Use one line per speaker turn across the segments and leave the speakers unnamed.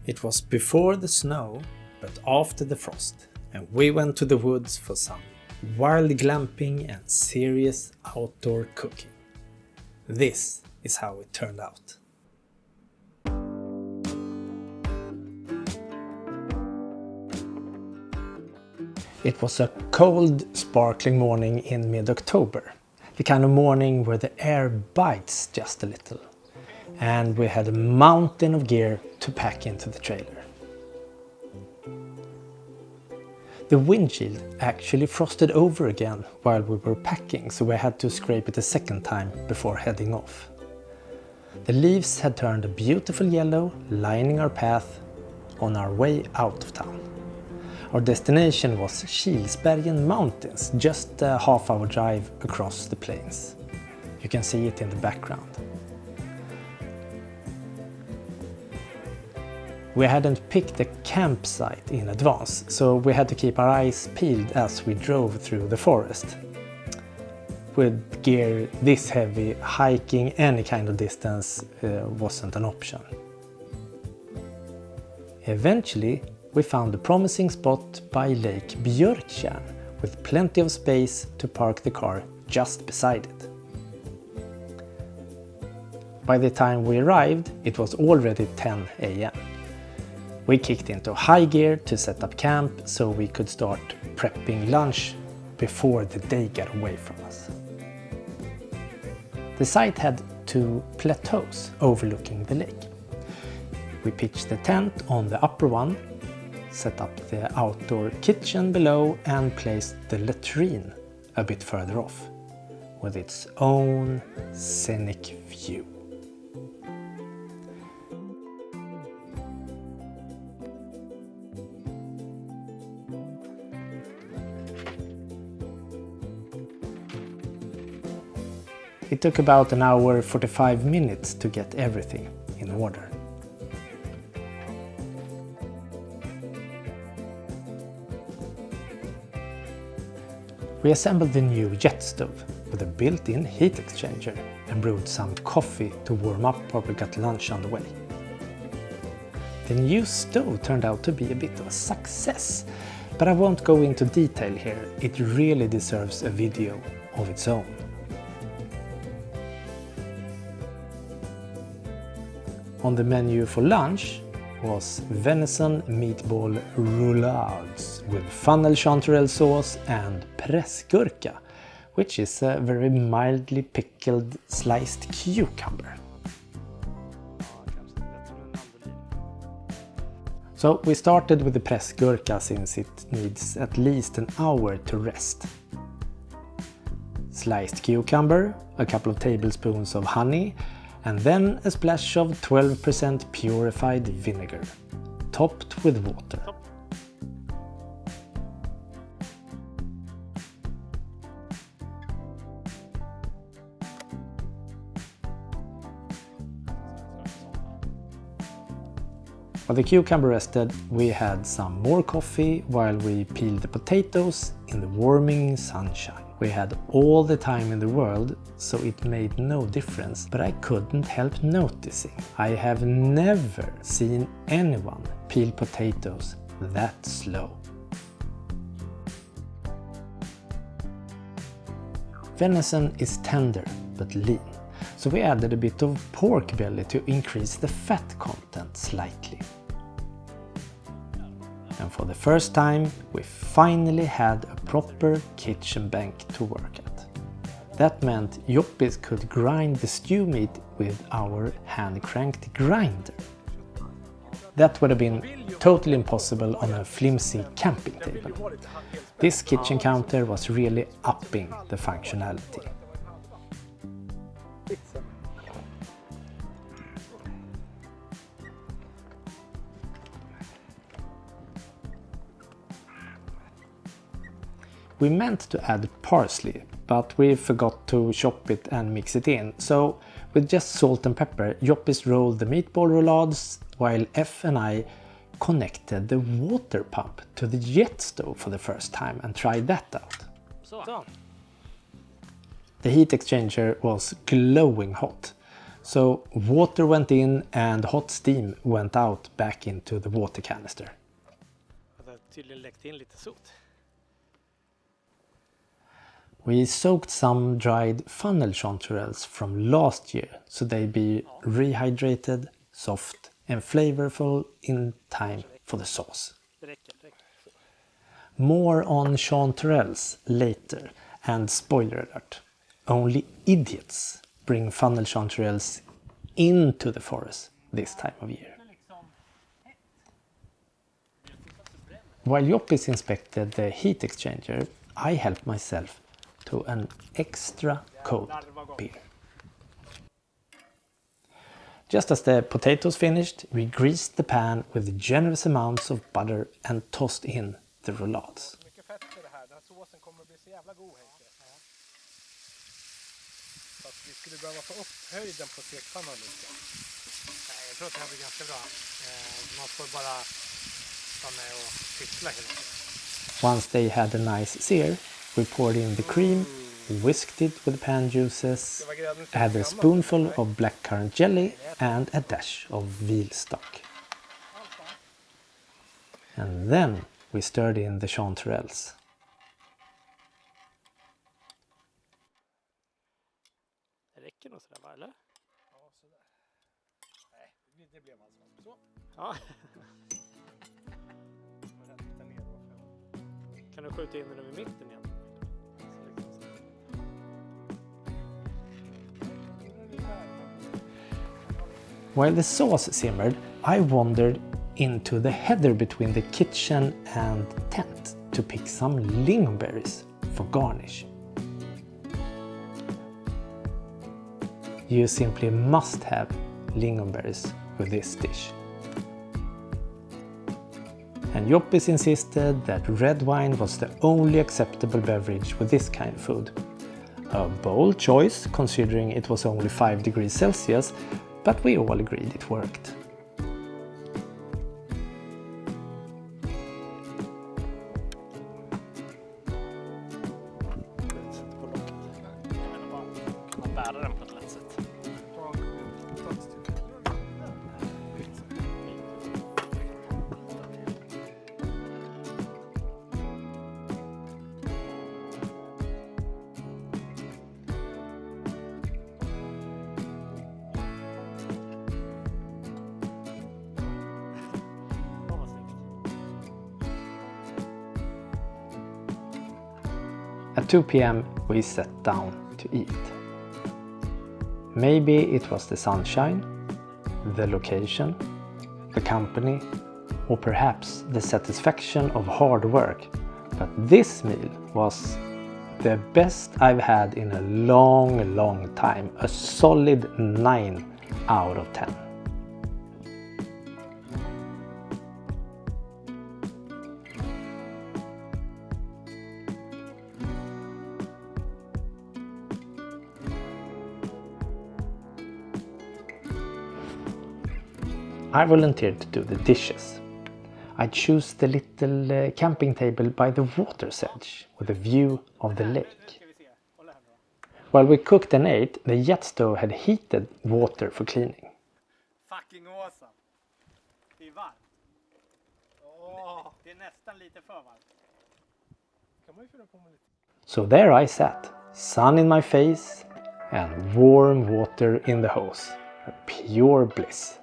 It was before the snow, but after the frost, and we went to the woods for some wild glamping and serious outdoor cooking. This is how it turned out. It was a cold, sparkling morning in mid-October. The kind of morning where the air bites just a little. And we had a mountain of gear to pack into the trailer. The windshield actually frosted over again while we were packing, so we had to scrape it a second time before heading off. The leaves had turned a beautiful yellow, lining our path on our way out of town. Our destination was Kilsbergen mountains, just a half-hour drive across the plains. You can see it in the background. We hadn't picked a campsite in advance, so we had to keep our eyes peeled as we drove through the forest. With gear this heavy, hiking any kind of distance wasn't an option. Eventually, we found a promising spot by Lake Björktjärn with plenty of space to park the car just beside it. By the time we arrived, it was already 10 a.m. We kicked into high gear to set up camp so we could start prepping lunch before the day got away from us. The site had 2 plateaus overlooking the lake. We pitched the tent on the upper one, set up the outdoor kitchen below and placed the latrine a bit further off, with its own scenic view. It took about an hour 45 minutes to get everything in order. We assembled the new jet stove with a built-in heat exchanger and brewed some coffee to warm up while we got lunch on the way. The new stove turned out to be a bit of a success, but I won't go into detail here. It really deserves a video of its own. On the menu for lunch was venison meatball roulades with funnel chanterelle sauce and pressgurka, which is a very mildly pickled sliced cucumber. So we started with the pressgurka since it needs at least an hour to rest. Sliced cucumber, a couple of tablespoons of honey, and then a splash of 12% purified vinegar, topped with water. While the cucumber rested, we had some more coffee while we peeled the potatoes in the warming sunshine. We had all the time in the world, so it made no difference, but I couldn't help noticing. I have never seen anyone peel potatoes that slow. Venison is tender but lean, so we added a bit of pork belly to increase the fat content slightly. And for the first time, we finally had a proper kitchen bank to work at. That meant Joppis could grind the stew meat with our hand-cranked grinder. That would have been totally impossible on a flimsy camping table. This kitchen counter was really upping the functionality. We meant to add parsley, but we forgot to chop it and mix it in, so with just salt and pepper, Joppis rolled the meatball roulades while F and I connected the water pump to the jet stove for the first time and tried that out. So. The heat exchanger was glowing hot, So water went in and hot steam went out back into the water canister. We soaked some dried funnel chanterelles from last year so they'd be rehydrated, soft and flavorful in time for the sauce. More on chanterelles later, and spoiler alert, only idiots bring funnel chanterelles into the forest this time of year. While Joppis inspected the heat exchanger, I helped myself to an extra cold beer. Just as the potatoes finished, we greased the pan with generous amounts of butter and tossed in the roulades. Once they had a nice sear, we poured in the cream, whisked it with pan juices, added a spoonful of blackcurrant jelly and a dash of veal stock. And then we stirred in the chanterelles.
Kan du skjuta in den över mitten igen?
While the sauce simmered, I wandered into the heather between the kitchen and tent to pick some lingonberries for garnish. You simply must have lingonberries with this dish. And Joppis insisted that red wine was the only acceptable beverage with this kind of food. A bold choice considering it was only 5 degrees Celsius, but we all agreed it worked. At 2 p.m. we sat down to eat. Maybe it was the sunshine, the location, the company, or perhaps the satisfaction of hard work, but this meal was the best I've had in a long time, a solid 9 out of 10. I volunteered to do the dishes. I chose the little camping table by the water's edge with a view of the lake. While we cooked and ate, the jet stove had heated water for cleaning.
Fucking awesome! Det är varmt. Det är nästan lite för varmt.
So there I sat, sun in my face and warm water in the hose. A pure bliss.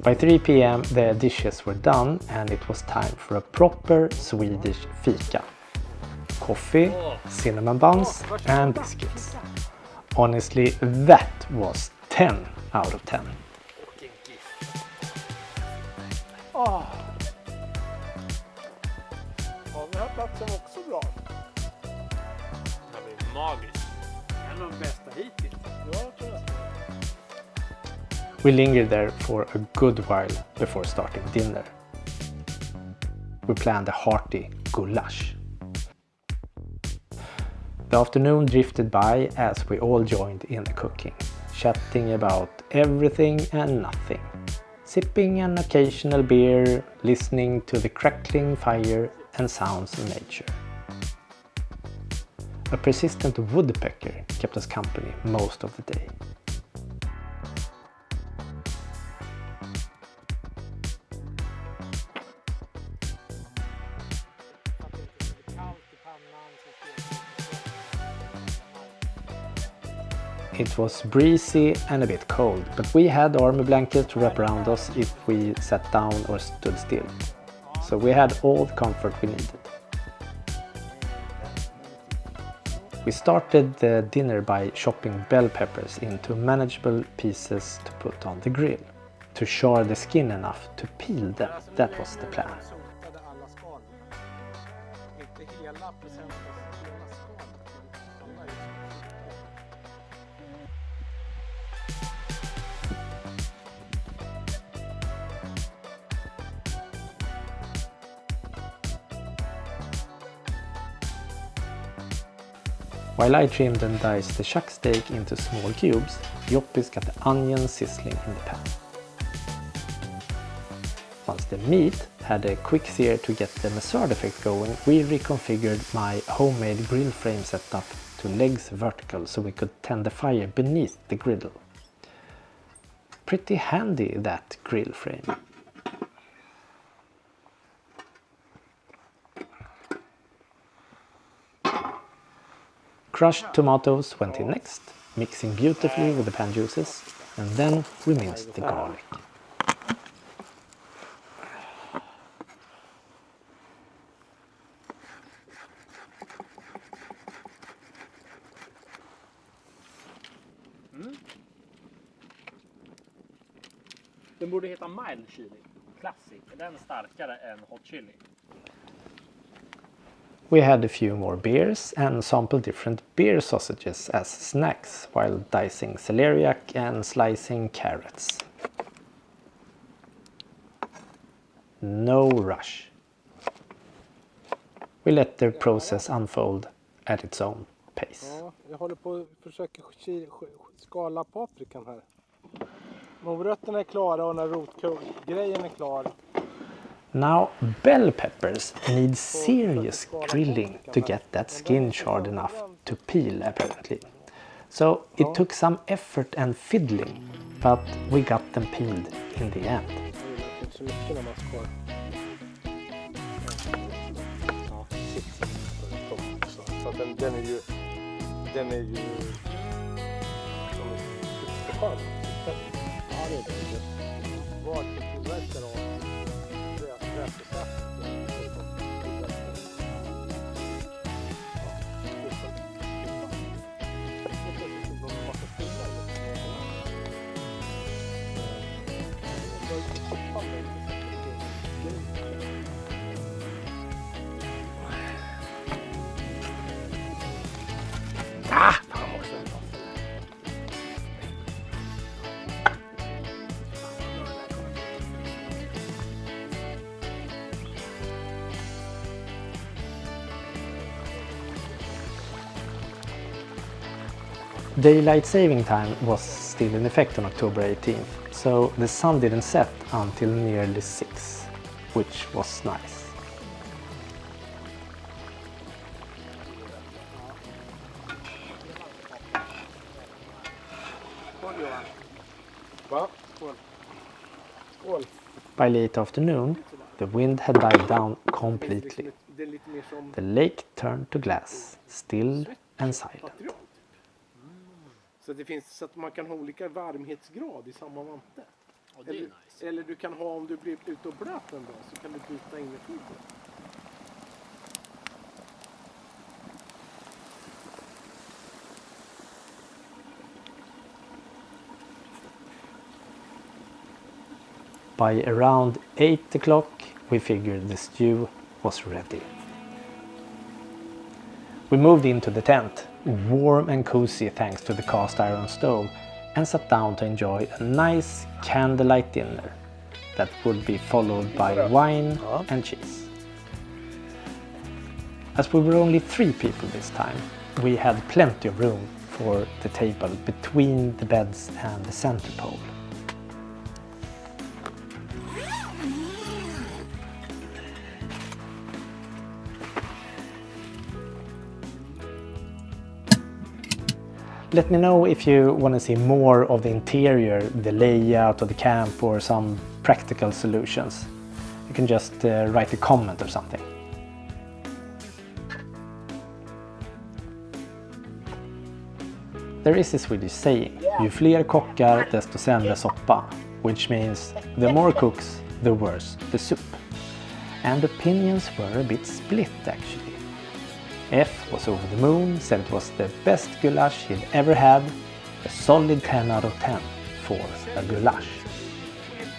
By 3 p.m. the dishes were done and it was time for a proper Swedish fika. Coffee, cinnamon buns and biscuits. Honestly, that was 10 out of 10.
Ja, den här platsen var också bra.
Det blir magiskt. En av de bästa hittills.
Ja, jag tror det.
We lingered there for a good while before starting dinner. We planned a hearty goulash. The afternoon drifted by as we all joined in the cooking, chatting about everything and nothing, sipping an occasional beer, listening to the crackling fire and sounds of nature. A persistent woodpecker kept us company most of the day. It was breezy and a bit cold, but we had army blankets to wrap around us if we sat down or stood still. So we had all the comfort we needed. We started the dinner by chopping bell peppers into manageable pieces to put on the grill. To char the skin enough to peel them, that was the plan. While I trimmed and diced the chuck steak into small cubes, Joppis got the onions sizzling in the pan. Once the meat had a quick sear to get the massage effect going, we reconfigured my homemade grill frame setup to legs vertical so we could tend the fire beneath the griddle. Pretty handy, that grill frame. Crushed tomatoes went in next, mixing beautifully with the pan juices, and then we minced the garlic.
Den borde heta mild chili. Classic. Är den starkare än hot chili?
We had a few more beers and sampled different beer sausages as snacks while dicing celeriac and slicing carrots. No rush. We let the process unfold at its own pace.
Ja, jag håller på att försöka skala paprikan här. Morötterna är klara och när rotgrejen är klar.
Now, bell peppers need serious grilling to get that skin charred enough to peel, apparently. So it took some effort and fiddling, but we got them peeled in the end.
Det är inte så mycket när man skar. Ja, så den är ju superskön. Ja, det är det. Vad tillverkar av
Daylight saving time was still in effect on October 18th, so the sun didn't set until nearly 6, which was nice. By late afternoon, the wind had died down completely. The lake turned to glass, still and silent.
Så det finns så att man kan ha olika varmhetsgrad i samma vante.
Och det är nice.
Eller du kan ha, om du blir ute och blöt en dag så kan du byta in i fibrer.
By around 8 o'clock, we figured the stew was ready. We moved into the tent, warm and cozy thanks to the cast iron stove, and sat down to enjoy a nice candlelight dinner that would be followed by wine and cheese. As we were only 3 people this time, we had plenty of room for the table between the beds and the center pole. Let me know if you want to see more of the interior, the layout of the camp, or some practical solutions. You can just write a comment or something. There is a Swedish saying, ju fler kockar desto sämre soppa, which means the more cooks, the worse the soup. And opinions were a bit split actually. F was over the moon, said it was the best goulash he'd ever had, a solid 10 out of 10 for a goulash.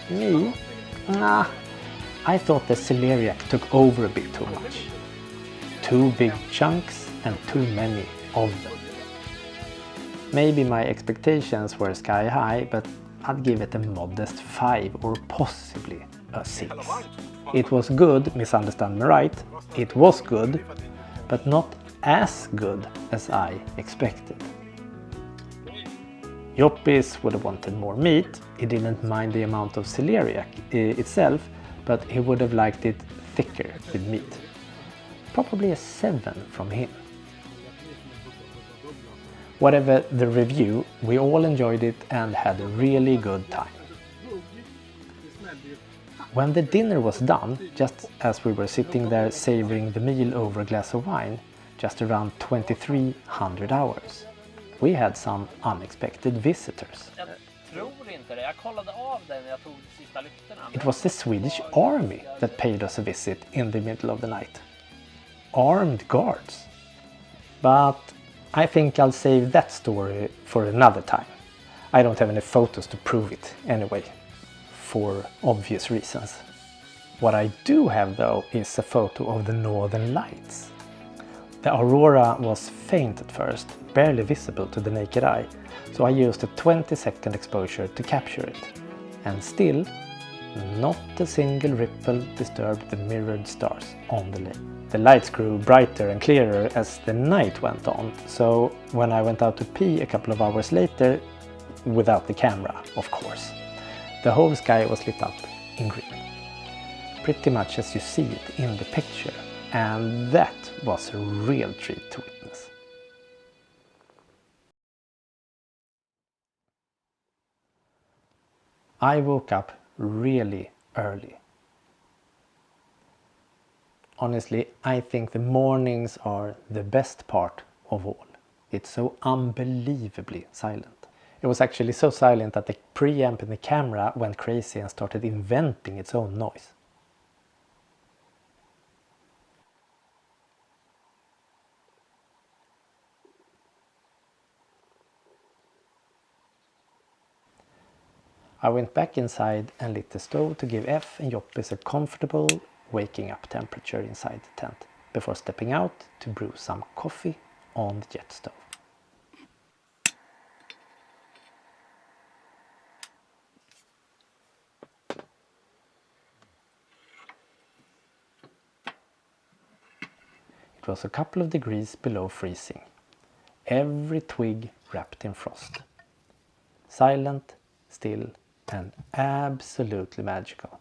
Me? Nah, I thought the celeriac took over a bit too much. Too big chunks and too many of them. Maybe my expectations were sky high, but I'd give it a modest 5 or possibly a 6. It was good, misunderstand me right, it was good, but not as good as I expected. Joppis would have wanted more meat. He didn't mind the amount of celeriac itself, but he would have liked it thicker with meat. Probably a 7 from him. Whatever the review, we all enjoyed it and had a really good time. When the dinner was done, just as we were sitting there savoring the meal over a glass of wine, just around 2300 hours, we had some unexpected visitors. It was the Swedish army that paid us a visit in the middle of the night. Armed guards. But I think I'll save that story for another time. I don't have any photos to prove it anyway, for obvious reasons. What I do have though is a photo of the northern lights. The aurora was faint at first, barely visible to the naked eye, so I used a 20-second exposure to capture it. And still, not a single ripple disturbed the mirrored stars on the lake. The lights grew brighter and clearer as the night went on, so when I went out to pee a couple of hours later, without the camera, of course, the whole sky was lit up in green. Pretty much as you see it in the picture, and that was a real treat to witness. I woke up really early. Honestly, I think the mornings are the best part of all. It's so unbelievably silent. It was actually so silent that the preamp in the camera went crazy and started inventing its own noise. I went back inside and lit the stove to give F and Joppis a comfortable waking up temperature inside the tent before stepping out to brew some coffee on the jet stove. It was a couple of degrees below freezing. Every twig wrapped in frost. Silent, still, and absolutely magical.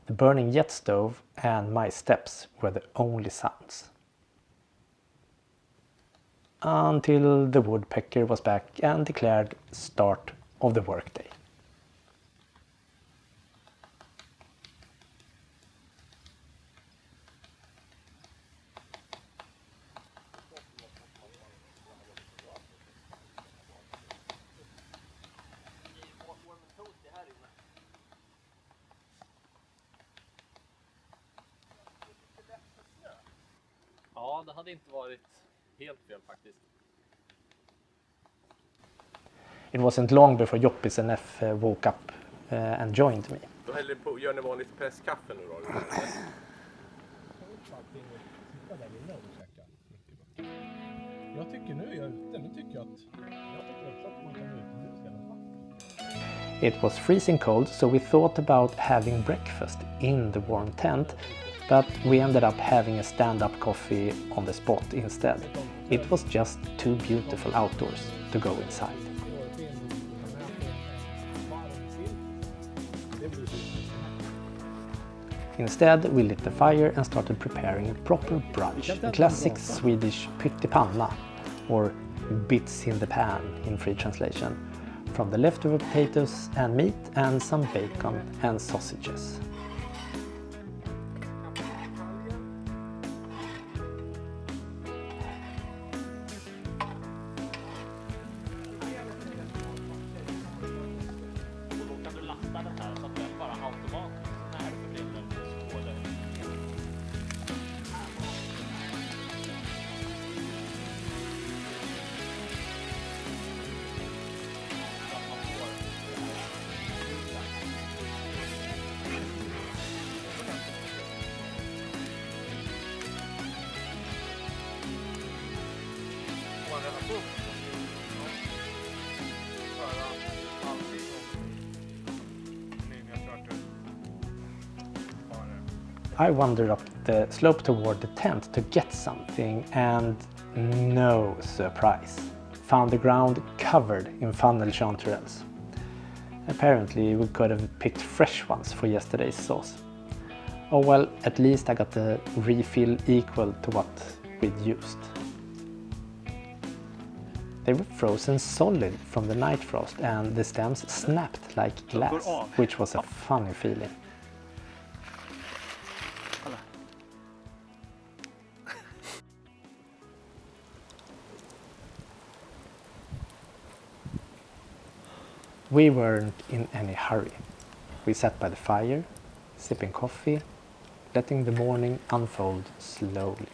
The burning jet stove and my steps were the only sounds. Until the woodpecker was back and declared start of the workday.
Ja, det hade inte varit helt fel faktiskt.
It wasn't long before Joppis and F woke up and joined me.
Då häller på, gör ni vanligt presskaffe nu då?
Jag tycker nu är jag ute. Nu tycker jag också att man kan vara ute i alla fall.
It was freezing cold, so we thought about having breakfast in the warm tent, but we ended up having a stand-up coffee on the spot instead. It was just too beautiful outdoors to go inside. Instead, we lit the fire and started preparing a proper brunch, a classic Swedish pyttipanna, or bits in the pan in free translation, from the leftover potatoes and meat and some bacon and sausages. I wandered up the slope toward the tent to get something, and no surprise, found the ground covered in funnel chanterelles. Apparently we could have picked fresh ones for yesterday's sauce. Oh well, at least I got the refill equal to what we'd used. They were frozen solid from the night frost, and the stems snapped like glass, which was a funny feeling. We weren't in any hurry. We sat by the fire, sipping coffee, letting the morning unfold slowly.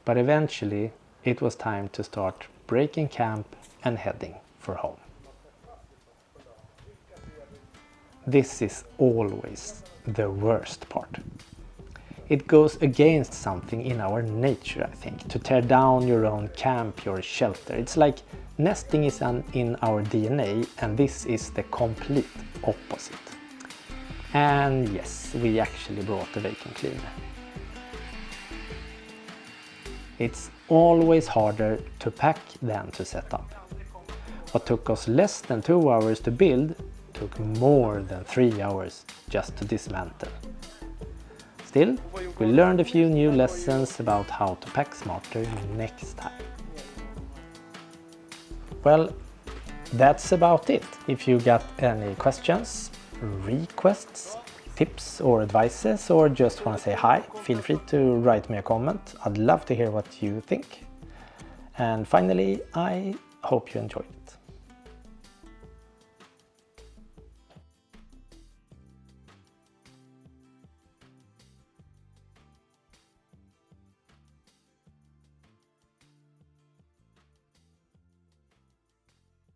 But eventually it was time to start breaking camp and heading for home. This is always the worst part. It goes against something in our nature, I think, to tear down your own camp, your shelter. It's like nesting is in our DNA, and this is the complete opposite. And yes, we actually brought a vacuum cleaner. It's always harder to pack than to set up. What took us less than 2 hours to build took more than 3 hours just to dismantle. Still, we learned a few new lessons about how to pack smarter next time. Well, that's about it. If you got any questions, requests, tips or advices, or just want to say hi, feel free to write me a comment. I'd love to hear what you think. And finally, I hope you enjoyed.